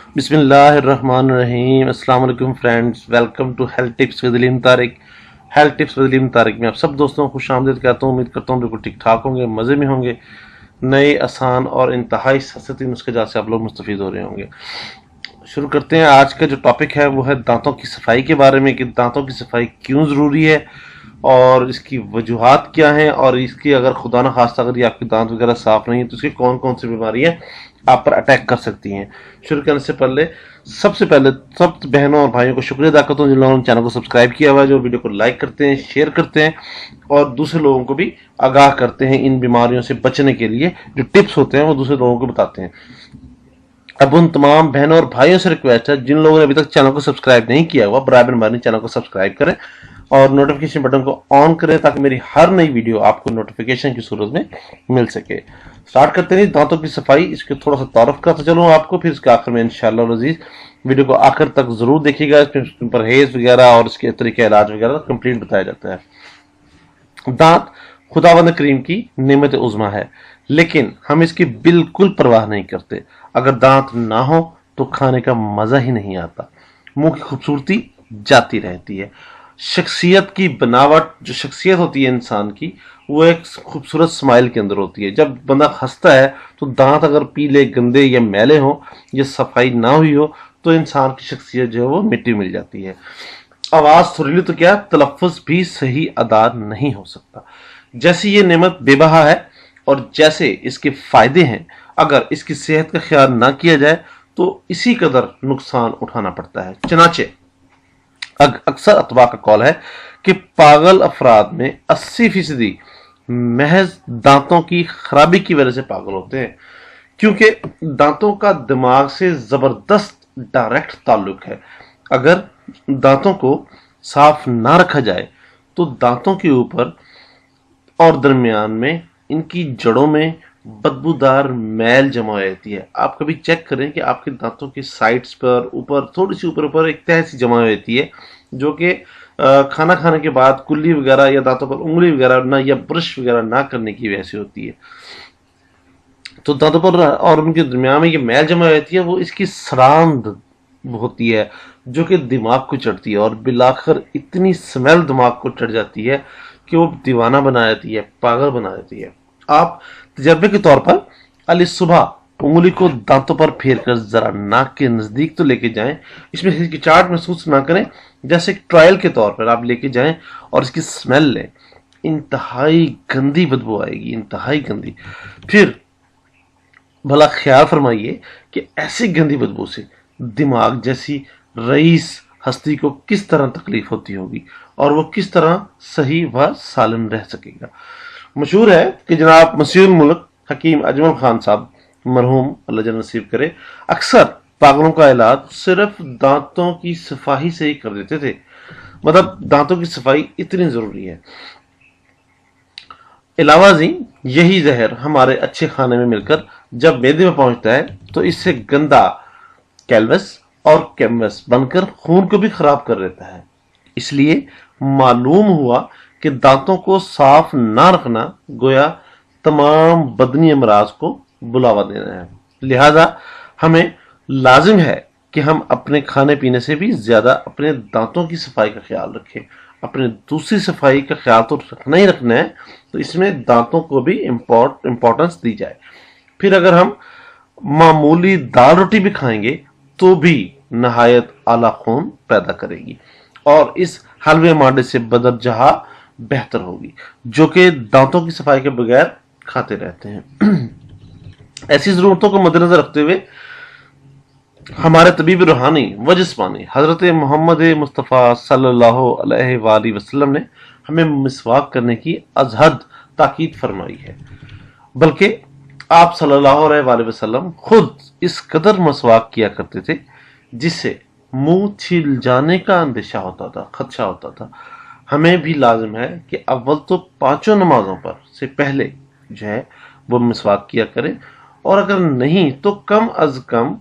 बिस्मिल्लाहिर्रहमानिर्रहीम। अस्सलाम वालेकुम friends, welcome to health tips with Aleem Tariq. Health tips with Aleem Tariq में आप सब दोस्तों को खुश आमदीद कहता हूँ। उम्मीद करता हूँ बिल्कुल ठीक ठाक होंगे, मज़े में होंगे। नए आसान और इंतहाई सस्ती नुस्खे जात से आप लोग मुस्तफ़ीद हो रहे होंगे। शुरू करते हैं। आज का जो टॉपिक है वो है दांतों की सफाई के बारे में, कि दांतों की सफाई क्यों ज़रूरी है और इसकी वजूहात क्या हैं, और इसकी अगर खुदा न खास्ता अगर ये आपके दांत वगैरह साफ नहीं है तो इसकी कौन कौन सी बीमारियां आप पर अटैक कर सकती हैं। शुरू करने से पहले सबसे पहले सब बहनों और भाइयों को शुक्रिया अदा करता हूँ जिन लोगों ने चैनल को सब्सक्राइब किया हुआ है, जो वीडियो को लाइक करते हैं, शेयर करते हैं और दूसरे लोगों को भी आगाह करते हैं इन बीमारियों से बचने के लिए। जो टिप्स होते हैं वो दूसरे लोगों को बताते हैं। अब उन तमाम बहनों और भाइयों से रिक्वेस्ट है जिन लोगों ने अभी तक चैनल को सब्सक्राइब नहीं किया हुआ, बराबर मेहरबानी चैनल को सब्सक्राइब करें और नोटिफिकेशन बटन को ऑन करें ताकि मेरी हर नई वीडियो आपको नोटिफिकेशन की सूरत में मिल सके। स्टार्ट करते हैं दांतों की सफाई। इसके थोड़ा सा तारुफ करता चलूँ आपको, फिर इसके आखिर में इंशाअल्लाह अज़ीज़ वीडियो को आखिर तक जरूर देखिएगा। इसमें परहेज वगैरह और इसके तरीके इलाज वगैरह कंप्लीट बताया जाता है। दांत खुदावंद करीम की नेमत उज़्मा है, लेकिन हम इसकी बिल्कुल परवाह नहीं करते। अगर दांत ना हो तो खाने का मजा ही नहीं आता, मुंह की खूबसूरती जाती रहती है। शख्सियत की बनावट, जो शख्सियत होती है इंसान की, वो एक खूबसूरत स्माइल के अंदर होती है। जब बंदा हंसता है तो दांत अगर पीले, गंदे या मैले हो या सफाई ना हुई हो तो इंसान की शख्सियत जो है वो मिट्टी मिल जाती है। आवाज सुरीली तो क्या, तलफ़्फ़ुज़ भी सही अदा नहीं हो सकता। जैसी ये नेमत बेबहा है और जैसे इसके फायदे हैं, अगर इसकी सेहत का ख्याल ना किया जाए तो इसी कदर नुकसान उठाना पड़ता है। चनाचे अक्सर अतबा का कौल है कि पागल अफराद में 80% महज दांतों की खराबी की वजह से पागल होते हैं, क्योंकि दांतों का दिमाग से जबरदस्त डायरेक्ट ताल्लुक है। अगर दांतों को साफ ना रखा जाए तो दांतों के ऊपर और दरमियान में, इनकी जड़ों में बदबूदार मैल जमा हो जाती है। आप कभी चेक करें कि आपके दांतों की साइड्स पर ऊपर थोड़ी सी ऊपर एक तह सी जमा हो जाती है, जो कि खाना खाने के बाद कुल्ली वगैरह या दांतों पर उंगली वगैरह ना या ब्रश वगैरह ना करने की वजह से होती है। तो दांतों पर और उनके दरमियान में ये मैल जमा हो जाती है, वो इसकी सरांद होती है जो कि दिमाग को चढ़ती है और बिलाखिर इतनी स्मेल दिमाग को चढ़ जाती है कि वो दीवाना बना देती है, पागल बना देती है। आप तजर्बे के तौर पर अली सुबह उंगली को दांतों पर फेर कर जरा नाक के नजदीक तो लेके जाएं, इसमें हिचकिचाहट महसूस ना करें, जैसे ट्रायल के तौर पर आप लेके जाएं और इसकी स्मेल लें। इंतहाई गंदी बदबू आएगी, इंतहाई गंदी। फिर भला ख्याल फरमाइए कि ऐसी गंदी बदबू से दिमाग जैसी रईस हस्ती को किस तरह तकलीफ होती होगी और वो किस तरह सही व सालिम रह सकेगा। मशहूर है कि जनाब मसीहुल मुल्क हकीम अजमल खान साहब मरहूम अल्लाह जन्नत नसीब करे, अक्सर पागलों का इलाज सिर्फ दांतों की सफाई से ही कर देते थे। मतलब दांतों की सफाई इतनी जरूरी है। इलावा जी यही जहर हमारे अच्छे खाने में मिलकर जब मैदे में पहुंचता है तो इससे गंदा कैल्वस और कैमस बनकर खून को भी खराब कर देता है। इसलिए मालूम हुआ कि दांतों को साफ ना रखना गोया तमाम बदनी अमराज को बुलावा देना है। लिहाजा हमें लाजिम है कि हम अपने खाने पीने से भी ज्यादा अपने दांतों की सफाई का ख्याल रखें। अपने दूसरी सफाई का ख्याल तो रखना ही रखना है, तो इसमें दांतों को भी इम्पोर्टेंस दी जाए। फिर अगर हम मामूली दाल रोटी भी खाएंगे तो भी नहायत आला खून पैदा करेगी और इस हलवे मांडे से बदरजहा बेहतर होगी, जो कि दांतों की सफाई के बगैर खाते रहते हैं। ऐसी जरूरतों को मद्देनजर रखते हुए हमारे तबीब रूहानी व जिस्मानी हजरत मोहम्मद मुस्तफ़ा सल्लल्लाहु अलैहि वसल्लम ने हमें मिसवाक करने की अजहद ताकीद फरमाई है। बल्कि आप सल्लल्लाहु अलैहि वसल्लम खुद इस कदर मसवाक किया करते थे जिससे मुंह छिल जाने का अंदेशा होता था, खदशा होता था। हमें भी लाजिम है कि अव्वल तो 5 नमाजों पर से पहले जो है वो मिसवाक किया करें, और अगर नहीं तो कम अज कम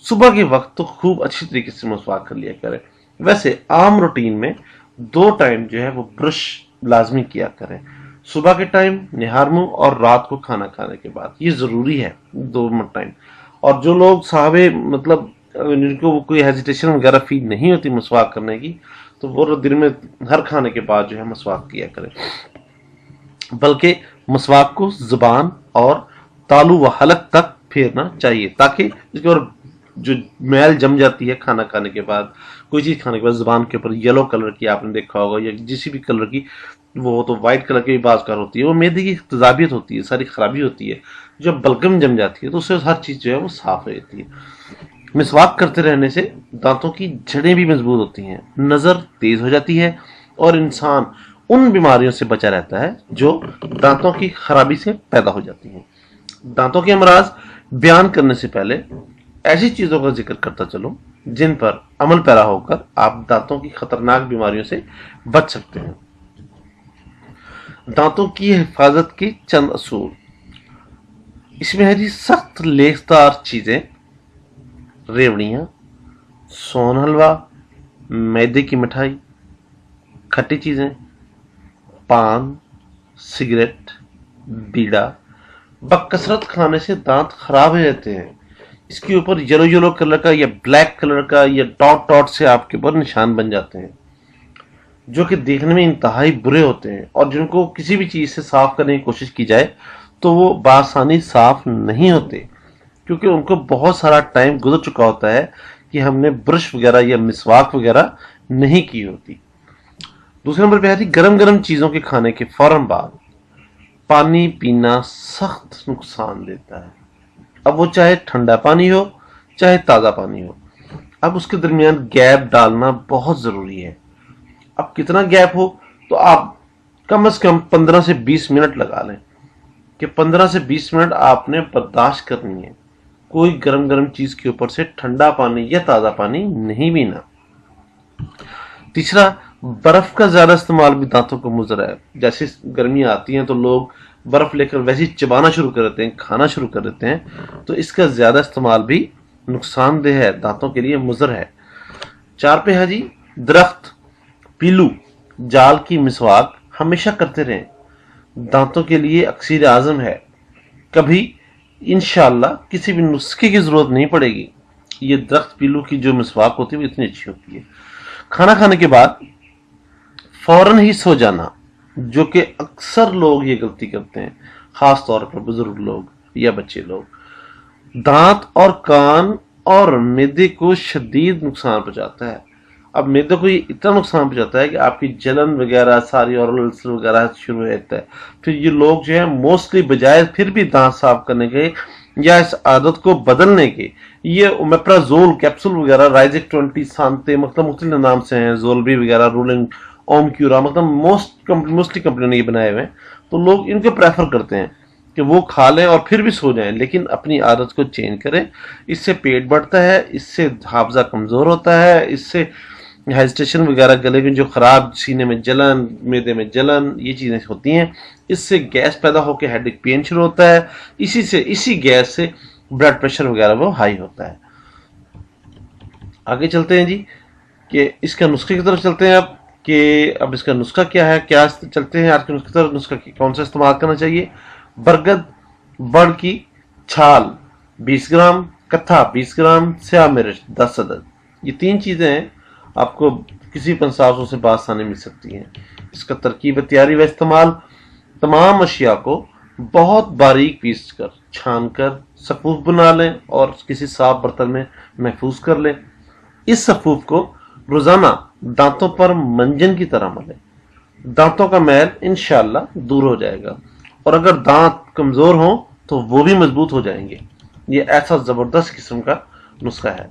सुबह के वक्त तो खूब अच्छी तरीके से मिसवाक कर लिया करें। वैसे आम रूटीन में 2 टाइम जो है वो ब्रश लाजमी किया करें, सुबह के टाइम निहार मुंह और रात को खाना खाने के बाद। ये जरूरी है 2 टाइम। और जो लोग साहबे मतलब जिनको कोई हेजिटेशन वगैरह फील नहीं होती मसवाक करने की, तो वो दिन में हर खाने के बाद जो है मसवाक किया करें, बल्कि मसवाक को जुबान और तालू व हलक तक फेरना चाहिए, ताकि इसके ऊपर जो मैल जम जाती है खाना खाने के बाद, कोई चीज़ खाने के बाद जुबान के ऊपर येलो कलर की आपने देखा होगा या किसी भी कलर की, वो तो वाइट कलर की भी बाज़ होती है, वो मैदे की तजाबियत होती है, सारी खराबी होती है। जब बलगम जम जाती है तो उससे हर चीज़ जो है वो साफ हो जाती है। मिसवाक करते रहने से दांतों की जड़ें भी मजबूत होती हैं, नज़र तेज हो जाती है और इंसान उन बीमारियों से बचा रहता है जो दांतों की खराबी से पैदा हो जाती हैं। दांतों के अमराज बयान करने से पहले ऐसी चीजों का जिक्र करता चलो जिन पर अमल पैरा होकर आप दांतों की खतरनाक बीमारियों से बच सकते हैं। दांतों की हिफाजत के चंद असूल, इसमें है जी सख्त लेसदार चीजें, रेवड़ियां, सोन हलवा, मैदे की मिठाई, खट्टी चीजें, पान, सिगरेट, बीड़ा बकसरत खाने से दांत खराब हो जाते हैं। इसके ऊपर येलो येलो कलर का या ब्लैक कलर का या डॉट डॉट से आपके ऊपर निशान बन जाते हैं, जो कि देखने में इंतहाई बुरे होते हैं और जिनको किसी भी चीज से साफ करने की कोशिश की जाए तो वो बासानी साफ नहीं होते, क्योंकि उनको बहुत सारा टाइम गुजर चुका होता है कि हमने ब्रश वगैरह या मिसवाक वगैरह नहीं की होती। दूसरे नंबर पे है गरम गरम चीजों के खाने के फौरन बाद पानी पीना सख्त नुकसान देता है। अब वो चाहे ठंडा पानी हो चाहे ताज़ा पानी हो, अब उसके दरमियान गैप डालना बहुत ज़रूरी है। अब कितना गैप हो तो आप कम से कम 15 से 20 मिनट लगा लें कि 15 से 20 मिनट आपने बर्दाश्त करनी है। कोई गरम गरम चीज़ के ऊपर से ठंडा पानी या ताज़ा पानी नहीं पीना। तीसरा, बर्फ का ज़्यादा इस्तेमाल भी दांतों को मुज़र है। जैसे गर्मियाँ आती हैं तो लोग बर्फ लेकर वैसे ही चबाना शुरू कर देते हैं, खाना शुरू कर देते हैं, तो इसका ज़्यादा इस्तेमाल भी नुकसानदेह है, दांतों के लिए मुज़र है। 4 पे है जी दरख्त, पीलू, जाल की मिसवाक हमेशा करते रहें, दांतों के लिए अक्सीर आज़म है। कभी इंशाअल्लाह किसी भी नुस्खे की ज़रूरत नहीं पड़ेगी। ये दरख्त पीलू की जो मिसवाक होती है वो इतनी अच्छी होती है। खाना खाने के बाद फौरन ही सो जाना, जो कि अक्सर लोग ये गलती करते हैं, खास तौर पर बुजुर्ग लोग या बच्चे लोग। दांत और कान और मैदे को शदीद नुकसान पहुंचाता है। अब मैदे को ये इतना नुकसान पहुंचाता है कि आपकी जलन वगैरह सारी और अल्सर वगैरह शुरू हो जाता है। फिर ये लोग जो है मोस्टली बजाय फिर भी दांत साफ करने के या इस आदत को बदलने के, ये ओमेप्राजोल कैप्सूल वगैरह, राइजेक 20 सांते मतलब मुख्तलिफ नाम से हैं, जोलबी वगैरह, रूलिंग ओमक्यूरा, मतलब मोस्टली कंपनी ने ये बनाए हुए हैं, तो लोग इनको प्रेफर करते हैं कि वो खा लें और फिर भी सो जाएं। लेकिन अपनी आदत को चेंज करें, इससे पेट बढ़ता है, इससे हाफजा कमज़ोर होता है, इससे हेजिटेशन वगैरह, गले में जो ख़राब, सीने में जलन, मैदे में जलन, ये चीज़ें होती हैं, इससे गैस पैदा होकर हेडेक पेन शुरू होता है। इसी गैस से ब्लड प्रेशर वगैरह वो हाई होता है। आगे चलते हैं जी कि इसका नुस्खे की तरफ चलते हैं अब इसका नुस्खा क्या है, क्या चलते हैं आज के नुस्खे की तरफ। नुस्खा कौन सा इस्तेमाल करना चाहिए? बरगद बड़ की छाल 20 ग्राम, कत्था 20 ग्राम, स्याह मिर्च 10 अदद, ये 3 चीज़ें हैं, आपको किसी 500 से बासानी मिल सकती हैं। इसका तरकीब तैयारी व इस्तेमाल, तमाम अशिया को बहुत बारीक पीस कर छान कर सफूफ बना लें और किसी साफ बर्तन में महफूज कर लें। इस सफूफ को रोजाना दांतों पर मंजन की तरह मलें, दांतों का मैल इंशाअल्लाह दूर हो जाएगा और अगर दांत कमजोर हों तो वो भी मजबूत हो जाएंगे। ये ऐसा जबरदस्त किस्म का नुस्खा है।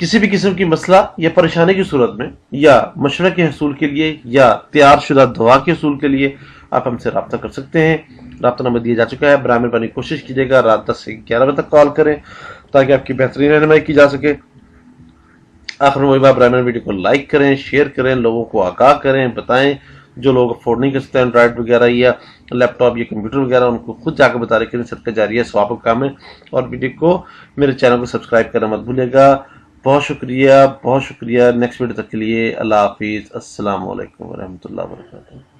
किसी भी किस्म की मसला या परेशानी की सूरत में या मशवरे के हसूल के लिए या तैयार शुदा दवा के हसूल के लिए आप हमसे रब्ता कर सकते हैं। रब्ता नंबर दिया जा चुका है। बराए मेहरबानी कोशिश कीजिएगा रात 10 से 11 बजे तक कॉल करें ताकि आपकी बेहतरीन रहनुमाई की जा सके। आखिर में वही बात, बराए वीडियो को लाइक करें, शेयर करें, लोगों को आगाह करें, बताएं। जो लोग अफोर्ड नहीं कर सकते एंड्रॉइड वगैरह या लैपटॉप या कंप्यूटर वगैरह, उनको खुद जाकर बता रहे कि सदका जारिया सवाब का काम है। और वीडियो को, मेरे चैनल को सब्सक्राइब करना मत भूलिएगा। बहुत शुक्रिया, बहुत शुक्रिया। नेक्स्ट वीडियो तक के लिए अल्लाह हाफिज़। अस्सलाम वालेकुम वरहमतुल्लाहि वबरकातुहू।